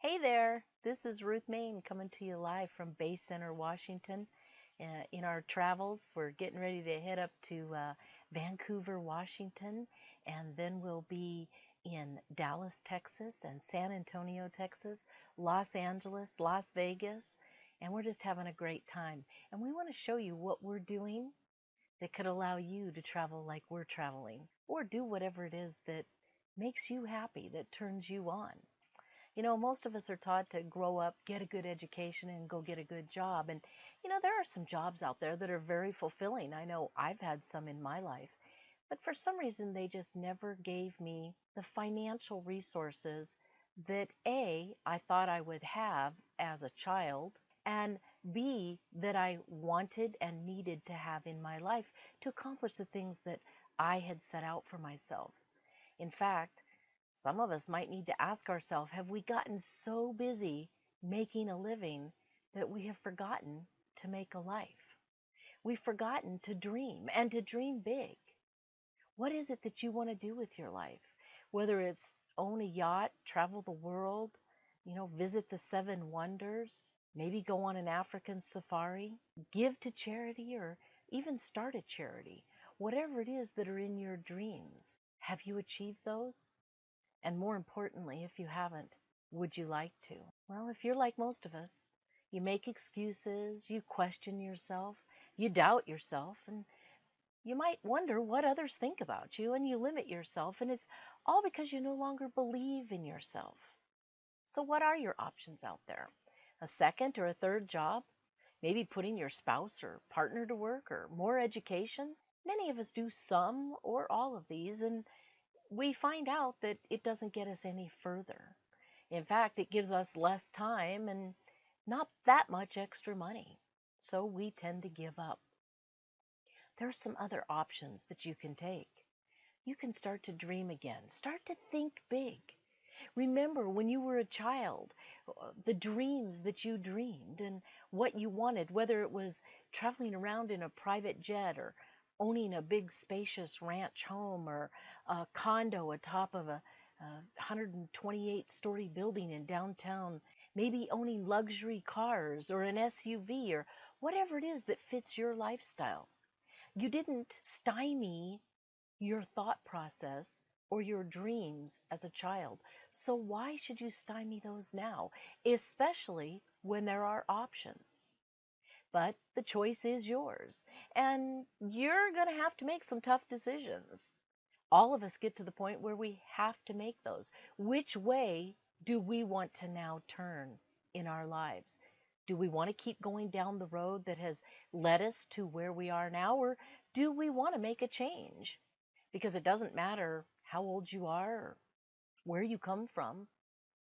Hey there, this is Ruth Main coming to you live from Bay Center, Washington. In our travels, we're getting ready to head up to Vancouver, Washington, and then we'll be in Dallas, Texas, and San Antonio, Texas, Los Angeles, Las Vegas, and we're just having a great time. And we want to show you what we're doing that could allow you to travel like we're traveling, or do whatever it is that makes you happy, that turns you on. Most of us are taught to grow up, get a good education, and go get a good job. And, there are some jobs out there that are very fulfilling. I know I've had some in my life, but for some reason, they just never gave me the financial resources that A, I thought I would have as a child, and B, that I wanted and needed to have in my life to accomplish the things that I had set out for myself. In fact, some of us might need to ask ourselves, have we gotten so busy making a living that we have forgotten to make a life? We've forgotten to dream and to dream big. What is it that you want to do with your life? Whether it's own a yacht, travel the world, visit the seven wonders, maybe go on an African safari, give to charity, or even start a charity. Whatever it is that are in your dreams, have you achieved those? And more importantly, if you haven't, would you like to? Well, if you're like most of us, you make excuses, you question yourself, you doubt yourself, and you might wonder what others think about you, and you limit yourself, and it's all because you no longer believe in yourself. So, what are your options out there? A second or a third job? Maybe putting your spouse or partner to work, or more education? Many of us do some or all of these, and we find out that it doesn't get us any further. In fact, it gives us less time and not that much extra money. So we tend to give up. There are some other options that you can take. You can start to dream again. Start to think big. Remember when you were a child, the dreams that you dreamed and what you wanted, whether it was traveling around in a private jet or owning a big spacious ranch home or a condo atop of a 128-story building in downtown, maybe owning luxury cars or an SUV or whatever it is that fits your lifestyle. You didn't stymie your thought process or your dreams as a child. So why should you stymie those now, especially when there are options? But the choice is yours, and you're going to have to make some tough decisions. All of us get to the point where we have to make those. Which way do we want to now turn in our lives? Do we want to keep going down the road that has led us to where we are now, or do we want to make a change? Because it doesn't matter how old you are or where you come from,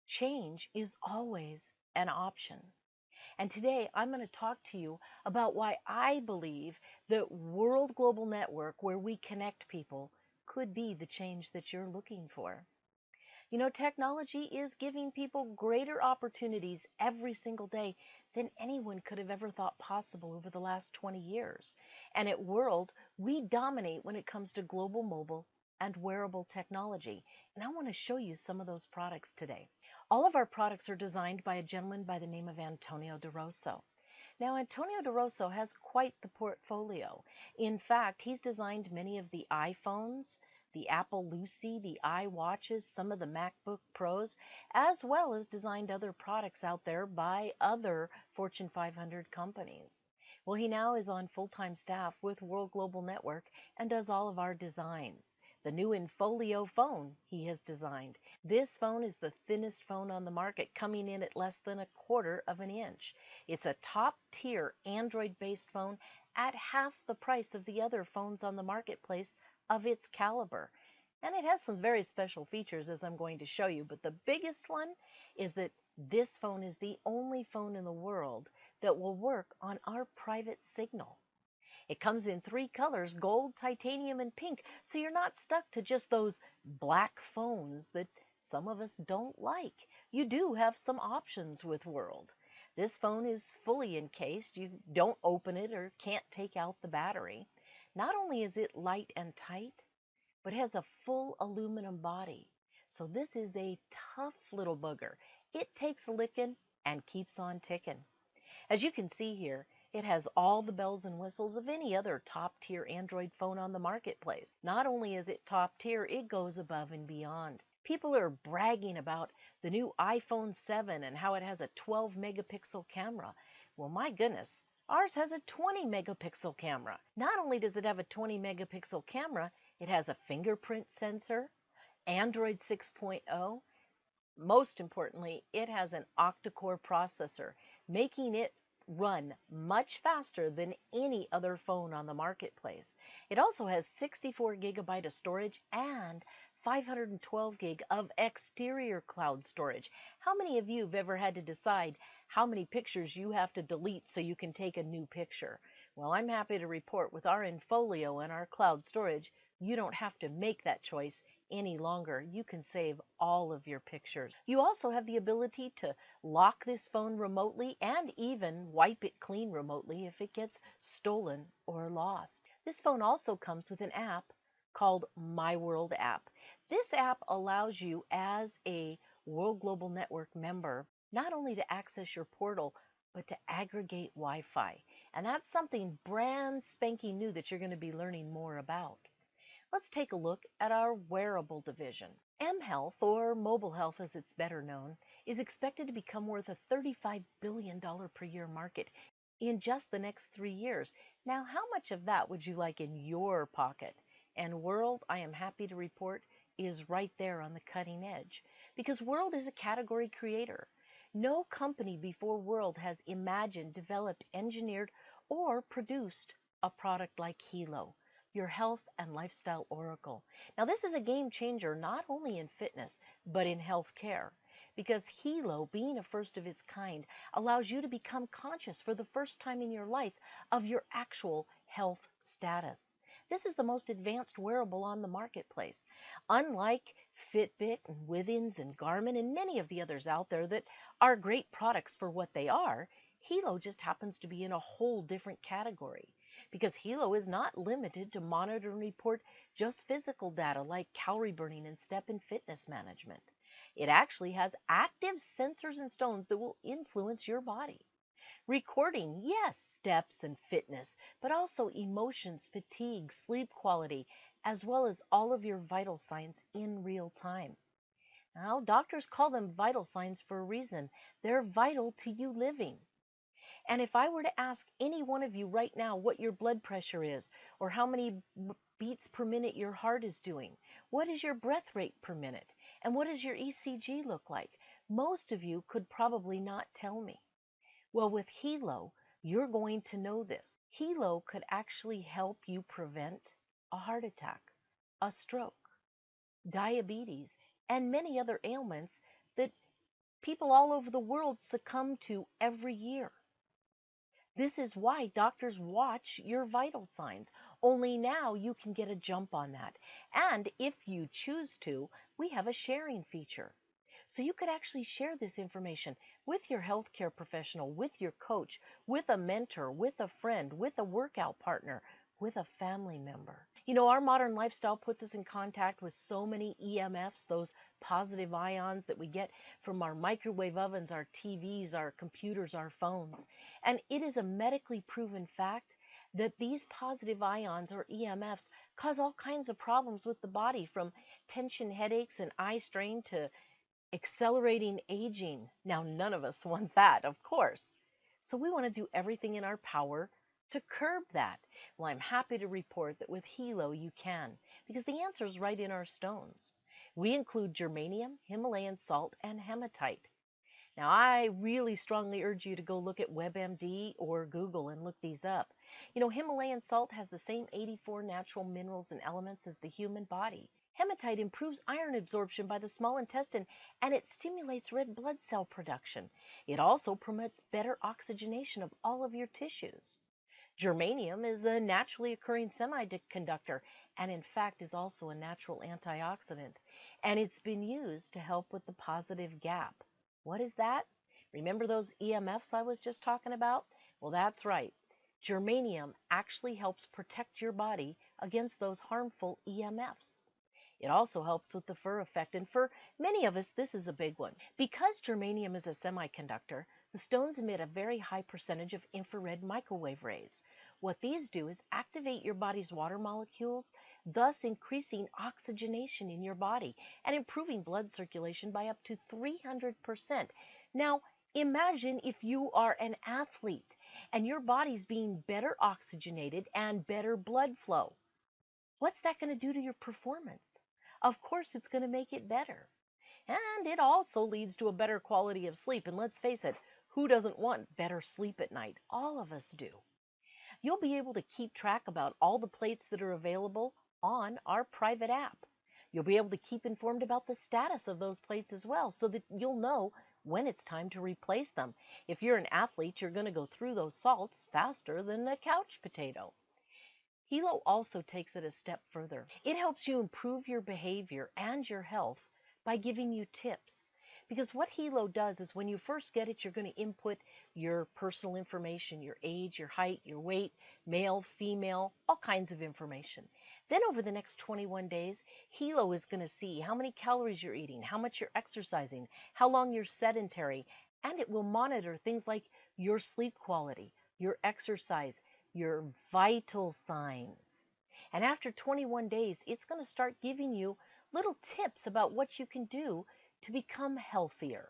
change is always an option. And today I'm going to talk to you about why I believe that World Global Network, where we connect people, could be the change that you're looking for. Technology is giving people greater opportunities every single day than anyone could have ever thought possible over the last 20 years. And at World, we dominate when it comes to global mobile and wearable technology. And I want to show you some of those products today. All of our products are designed by a gentleman by the name of Antonio DeRosso. Now, Antonio DeRosso has quite the portfolio. In fact, he's designed many of the iPhones, the Apple Lucy, the iWatches, some of the MacBook Pros, as well as designed other products out there by other Fortune 500 companies. Well, he now is on full-time staff with World Global Network and does all of our designs. The new Infolio phone he has designed. This phone is the thinnest phone on the market, coming in at less than a quarter of an inch. It's a top-tier Android-based phone at half the price of the other phones on the marketplace of its caliber. And it has some very special features, as I'm going to show you, but the biggest one is that this phone is the only phone in the world that will work on our private signal. It comes in three colors, gold, titanium, and pink, so you're not stuck to just those black phones that some of us don't like. You do have some options with World. This phone is fully encased. You don't open it or can't take out the battery. Not only is it light and tight, but it has a full aluminum body. So this is a tough little booger. It takes a licking and keeps on ticking. As you can see here, it has all the bells and whistles of any other top-tier Android phone on the marketplace. Not only is it top tier, it goes above and beyond. People are bragging about the new iPhone 7 and how it has a 12 megapixel camera. Well, my goodness, ours has a 20 megapixel camera. Not only does it have a 20 megapixel camera, it has a fingerprint sensor, Android 6.0. Most importantly, it has an octa-core processor, making it run much faster than any other phone on the marketplace. It also has 64 gigabyte of storage and 512 gig of exterior cloud storage. How many of you have ever had to decide how many pictures you have to delete so you can take a new picture? Well, I'm happy to report with our Infolio and our cloud storage, you don't have to make that choice any longer. You can save all of your pictures. You also have the ability to lock this phone remotely and even wipe it clean remotely if it gets stolen or lost. This phone also comes with an app called My World app. This app allows you as a World Global Network member not only to access your portal, but to aggregate Wi-Fi. And that's something brand spanking new that you're going to be learning more about. Let's take a look at our wearable division. mHealth, or mobile health as it's better known, is expected to become worth a $35 billion per year market in just the next 3 years. Now, how much of that would you like in your pocket? And World, I am happy to report, is right there on the cutting edge, because World is a category creator. No company before World has imagined, developed, engineered, or produced a product like Hilo, your health and lifestyle oracle. Now, this is a game changer not only in fitness, but in healthcare, because Hilo, being a first of its kind, allows you to become conscious for the first time in your life of your actual health status. This is the most advanced wearable on the marketplace. Unlike Fitbit and Withings and Garmin and many of the others out there that are great products for what they are, Hilo just happens to be in a whole different category, because Hilo is not limited to monitor and report just physical data like calorie burning and step and fitness management. It actually has active sensors and stones that will influence your body. Recording, yes, steps and fitness, but also emotions, fatigue, sleep quality, as well as all of your vital signs in real time. Now, doctors call them vital signs for a reason. They're vital to you living. And if I were to ask any one of you right now what your blood pressure is, or how many beats per minute your heart is doing, what is your breath rate per minute, and what does your ECG look like, most of you could probably not tell me. Well, with Hilo, you're going to know this. Hilo could actually help you prevent a heart attack, a stroke, diabetes, and many other ailments that people all over the world succumb to every year. This is why doctors watch your vital signs. Only now you can get a jump on that. And if you choose to, we have a sharing feature. So you could actually share this information with your healthcare professional, with your coach, with a mentor, with a friend, with a workout partner, with a family member. You know, our modern lifestyle puts us in contact with so many EMFs, those positive ions that we get from our microwave ovens, our TVs, our computers, our phones. And it is a medically proven fact that these positive ions, or EMFs, cause all kinds of problems with the body, from tension headaches and eye strain to accelerating aging. Now, none of us want that, of course. So we want to do everything in our power to curb that. Well, I'm happy to report that with Hilo you can, because the answer is right in our stones. We include germanium, Himalayan salt, and hematite. Now, I really strongly urge you to go look at WebMD or Google and look these up. You know, Himalayan salt has the same 84 natural minerals and elements as the human body. Hematite improves iron absorption by the small intestine, and it stimulates red blood cell production. It also promotes better oxygenation of all of your tissues. Germanium is a naturally occurring semiconductor, and in fact is also a natural antioxidant, and it's been used to help with the positive gap. What is that? Remember those EMFs I was just talking about? Well, that's right. Germanium actually helps protect your body against those harmful EMFs. It also helps with the fur effect, and for many of us, this is a big one. Because germanium is a semiconductor, the stones emit a very high percentage of infrared microwave rays. What these do is activate your body's water molecules, thus increasing oxygenation in your body and improving blood circulation by up to 300%. Now, imagine if you are an athlete and your body's being better oxygenated and better blood flow. What's that going to do to your performance? Of course, it's going to make it better. And it also leads to a better quality of sleep. And let's face it, who doesn't want better sleep at night? All of us do. You'll be able to keep track about all the plates that are available on our private app. You'll be able to keep informed about the status of those plates as well, so that you'll know when it's time to replace them. If you're an athlete, you're going to go through those salts faster than a couch potato. Hilo also takes it a step further. It helps you improve your behavior and your health by giving you tips. Because what Hilo does is when you first get it, you're going to input your personal information, your age, your height, your weight, male, female, all kinds of information. Then over the next 21 days, Hilo is going to see how many calories you're eating, how much you're exercising, how long you're sedentary, and it will monitor things like your sleep quality, your exercise, your vital signs. And after 21 days, it's going to start giving you little tips about what you can do to become healthier,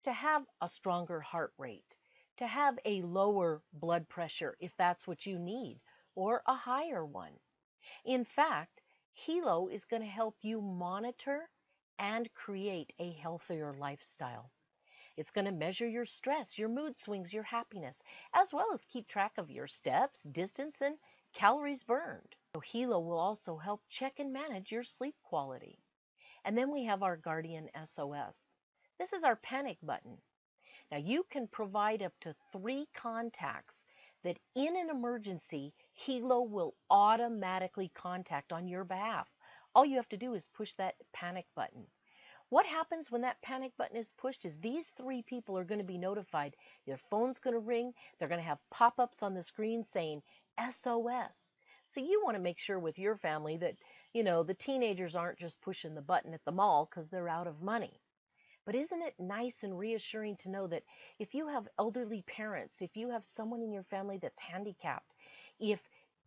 to have a stronger heart rate, to have a lower blood pressure if that's what you need, or a higher one. In fact, Hilo is going to help you monitor and create a healthier lifestyle. It's going to measure your stress, your mood swings, your happiness, as well as keep track of your steps, distance, and calories burned. So Hilo will also help check and manage your sleep quality. And then we have our Guardian SOS. This is our panic button. Now you can provide up to 3 contacts that in an emergency, Hilo will automatically contact on your behalf. All you have to do is push that panic button. What happens when that panic button is pushed is these 3 people are going to be notified. Their phone's going to ring. They're going to have pop-ups on the screen saying SOS. So you want to make sure with your family that, the teenagers aren't just pushing the button at the mall because they're out of money. But isn't it nice and reassuring to know that if you have elderly parents, if you have someone in your family that's handicapped, if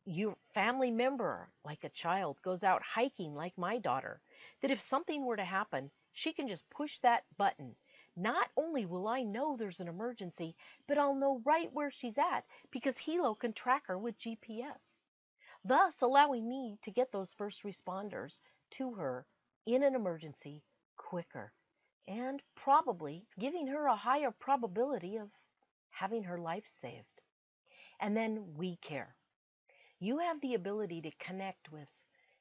your family member, like a child, goes out hiking like my daughter, that if something were to happen, she can just push that button. Not only will I know there's an emergency, but I'll know right where she's at because Hilo can track her with GPS, thus allowing me to get those first responders to her in an emergency quicker and probably giving her a higher probability of having her life saved. And then we care. You have the ability to connect with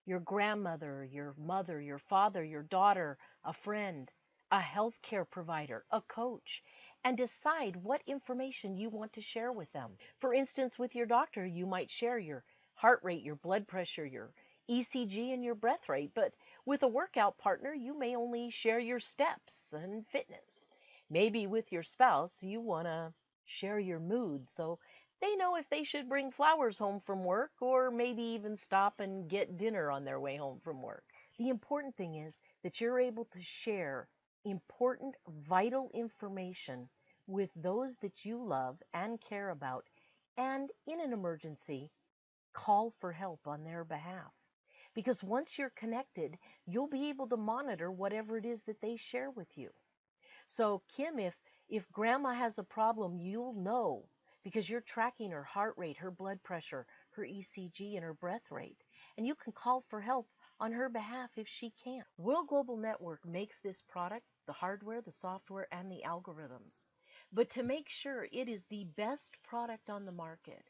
your grandmother, your mother, your father, your daughter, a friend, a healthcare provider, a coach, and decide what information you want to share with them. For instance, with your doctor, you might share your heart rate, your blood pressure, your ECG, and your breath rate. But with a workout partner, you may only share your steps and fitness. Maybe with your spouse, you want to share your mood so they know if they should bring flowers home from work or maybe even stop and get dinner on their way home from work. The important thing is that you're able to share important, vital information with those that you love and care about, and in an emergency, call for help on their behalf. Because once you're connected, you'll be able to monitor whatever it is that they share with you. So Kim, if grandma has a problem, you'll know because you're tracking her heart rate, her blood pressure, her ECG, and her breath rate. And you can call for help on her behalf if she can't. World Global Network makes this product, the hardware, the software, and the algorithms. But to make sure it is the best product on the market,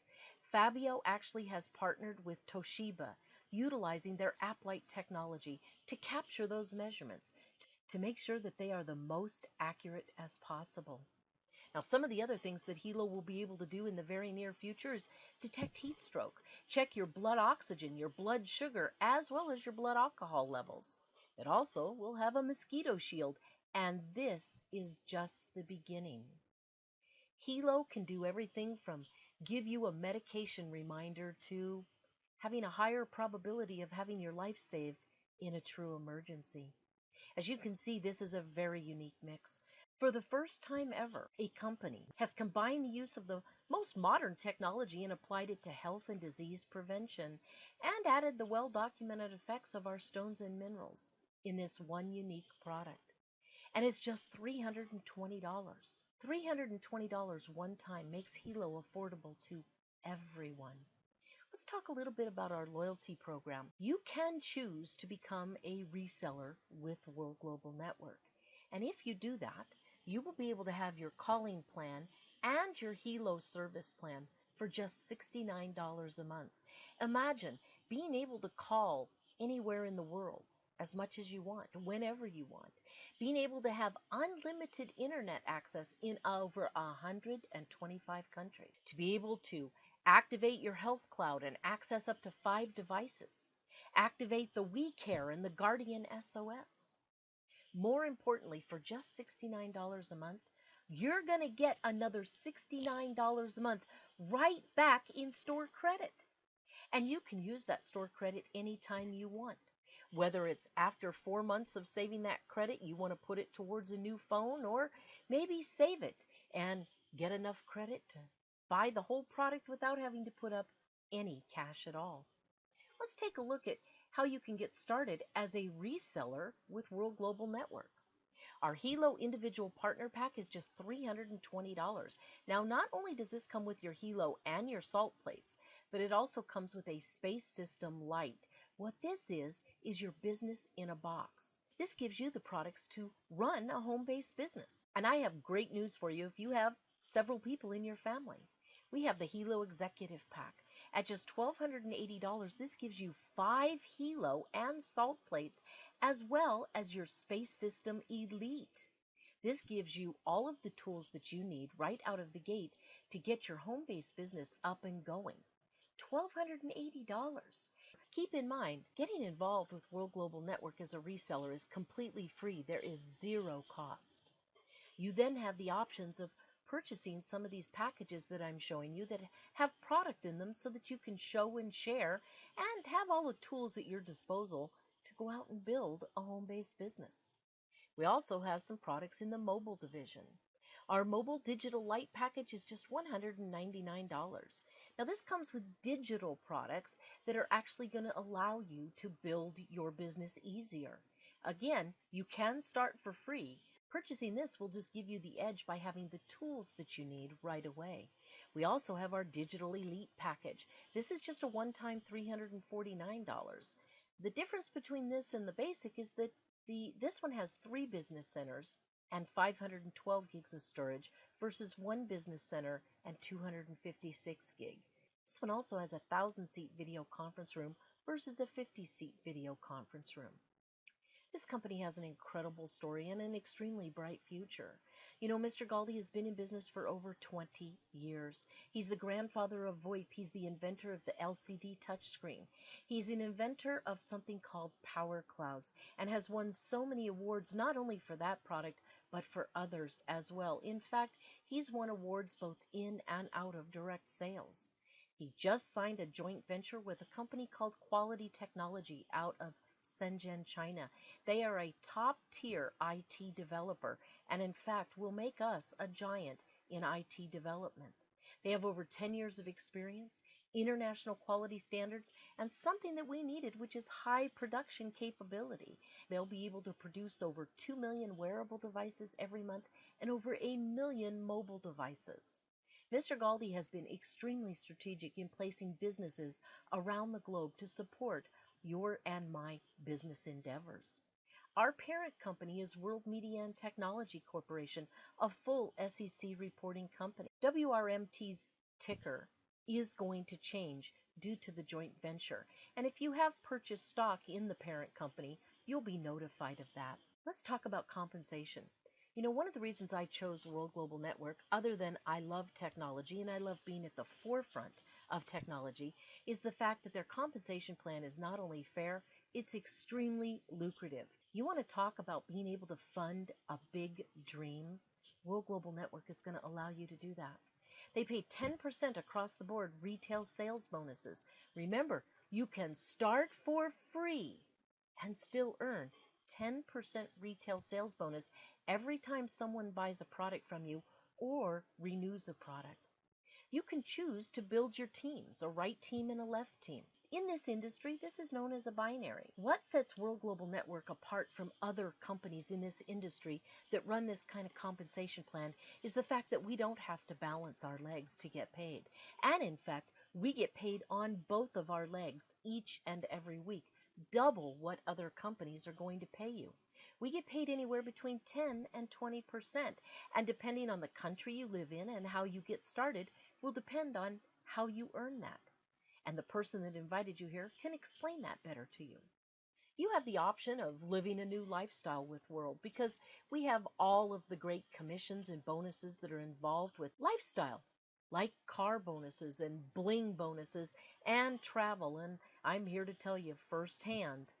Fabio actually has partnered with Toshiba, utilizing their app-like technology to capture those measurements, to make sure that they are the most accurate as possible. Now, some of the other things that Hilo will be able to do in the very near future is detect heat stroke, check your blood oxygen, your blood sugar, as well as your blood alcohol levels. It also will have a mosquito shield, and this is just the beginning. Hilo can do everything from give you a medication reminder to having a higher probability of having your life saved in a true emergency. As you can see, this is a very unique mix. For the first time ever, a company has combined the use of the most modern technology and applied it to health and disease prevention, and added the well-documented effects of our stones and minerals in this one unique product. And it's just $320. $320 one time makes Hilo affordable to everyone. Let's talk a little bit about our loyalty program. You can choose to become a reseller with World Global Network. And if you do that, you will be able to have your calling plan and your Hilo service plan for just $69 a month. Imagine being able to call anywhere in the world as much as you want, whenever you want. Being able to have unlimited internet access in over 125 countries. To be able to activate your health cloud and access up to 5 devices. Activate the WeCare and the Guardian SOS. More importantly, for just $69 a month, you're going to get another $69 a month right back in store credit. And you can use that store credit anytime you want. Whether it's after 4 months of saving that credit, you want to put it towards a new phone, or maybe save it and get enough credit to buy the whole product without having to put up any cash at all. Let's take a look at how you can get started as a reseller with World Global Network. Our Hilo individual partner pack is just $320. Now, not only does this come with your Hilo and your salt plates, but it also comes with a Space System Lite. What this is your business in a box. This gives you the products to run a home-based business. And I have great news for you if you have several people in your family. We have the Hilo Executive Pack. At just $1,280, this gives you 5 Hilo and salt plates, as well as your Space System Elite. This gives you all of the tools that you need right out of the gate to get your home-based business up and going. $1,280. Keep in mind, getting involved with World Global Network as a reseller is completely free. There is zero cost. You then have the options of purchasing some of these packages that I'm showing you that have product in them so that you can show and share and have all the tools at your disposal to go out and build a home-based business. We also have some products in the mobile division. Our mobile digital light package is just $199. Now this comes with digital products that are actually going to allow you to build your business easier. Again, you can start for free. Purchasing this will just give you the edge by having the tools that you need right away. We also have our Digital Elite package. This is just a one-time $349. The difference between this and the basic is that this one has 3 business centers and 512 gigs of storage versus 1 business center and 256 gig. This one also has a 1,000-seat video conference room versus a 50-seat video conference room. This company has an incredible story and an extremely bright future. You know, Mr. Galdi has been in business for over 20 years. He's the grandfather of VoIP. He's the inventor of the LCD touchscreen. He's an inventor of something called Power Clouds and has won so many awards, not only for that product, but for others as well. In fact, he's won awards both in and out of direct sales. He just signed a joint venture with a company called Quality Technology out of Shenzhen, China. They are a top-tier IT developer and in fact will make us a giant in IT development. They have over 10 years of experience, international quality standards, and something that we needed, which is high production capability. They'll be able to produce over 2 million wearable devices every month and over 1 million mobile devices. Mr. Galdi has been extremely strategic in placing businesses around the globe to support your and my business endeavors. Our parent company is World Media and Technology Corporation, a full SEC reporting company. WRMT's ticker is going to change due to the joint venture. And if you have purchased stock in the parent company, you'll be notified of that. Let's talk about compensation. You know, one of the reasons I chose World Global Network, other than I love technology and I love being at the forefront of technology, is the fact that their compensation plan is not only fair, it's extremely lucrative. You want to talk about being able to fund a big dream? World Global Network is going to allow you to do that. They pay 10% across the board retail sales bonuses. Remember, you can start for free and still earn 10% retail sales bonus every time someone buys a product from you or renews a product. You can choose to build your teams, a right team and a left team. In this industry, this is known as a binary. What sets World Global Network apart from other companies in this industry that run this kind of compensation plan is the fact that we don't have to balance our legs to get paid. And in fact, we get paid on both of our legs each and every week, double what other companies are going to pay you. We get paid anywhere between 10 and 20%, and depending on the country you live in and how you get started will depend on how you earn that. And the person that invited you here can explain that better to you. You have the option of living a new lifestyle with World because we have all of the great commissions and bonuses that are involved with lifestyle, like car bonuses and bling bonuses and travel. And I'm here to tell you firsthand,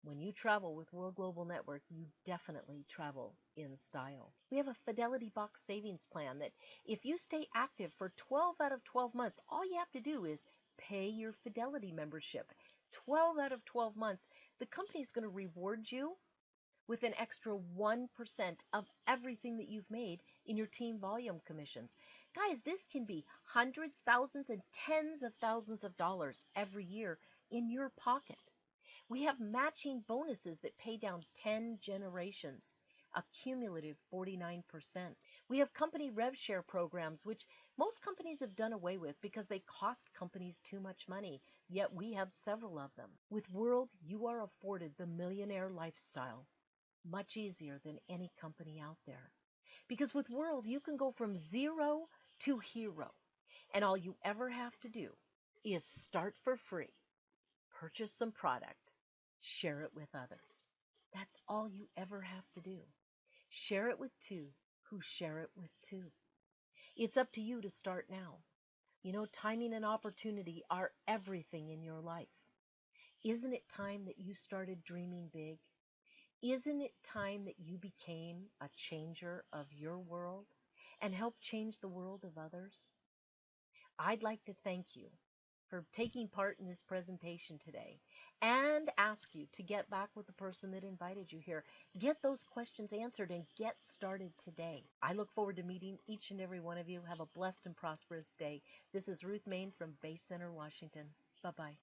when you travel with World Global Network, you definitely travel in style. We have a Fidelity Box savings plan that if you stay active for 12 out of 12 months, all you have to do is pay your Fidelity membership. 12 out of 12 months, the company's going to reward you with an extra 1% of everything that you've made in your team volume commissions. Guys, this can be hundreds, thousands, and tens of thousands of dollars every year in your pocket. We have matching bonuses that pay down 10 generations, a cumulative 49%. We have company rev share programs, which most companies have done away with because they cost companies too much money, yet we have several of them. With World, you are afforded the millionaire lifestyle much easier than any company out there. Because with World, you can go from zero to hero, and all you ever have to do is start for free, purchase some product, share it with others. That's all you ever have to do. Share it with two who share it with two. It's up to you to start now. You know, timing and opportunity are everything in your life. Isn't it time that you started dreaming big? Isn't it time that you became a changer of your world and helped change the world of others? I'd like to thank you for taking part in this presentation today and ask you to get back with the person that invited you here. Get those questions answered and get started today. I look forward to meeting each and every one of you. Have a blessed and prosperous day. This is Ruth Main from Bay Center, Washington. Bye-bye.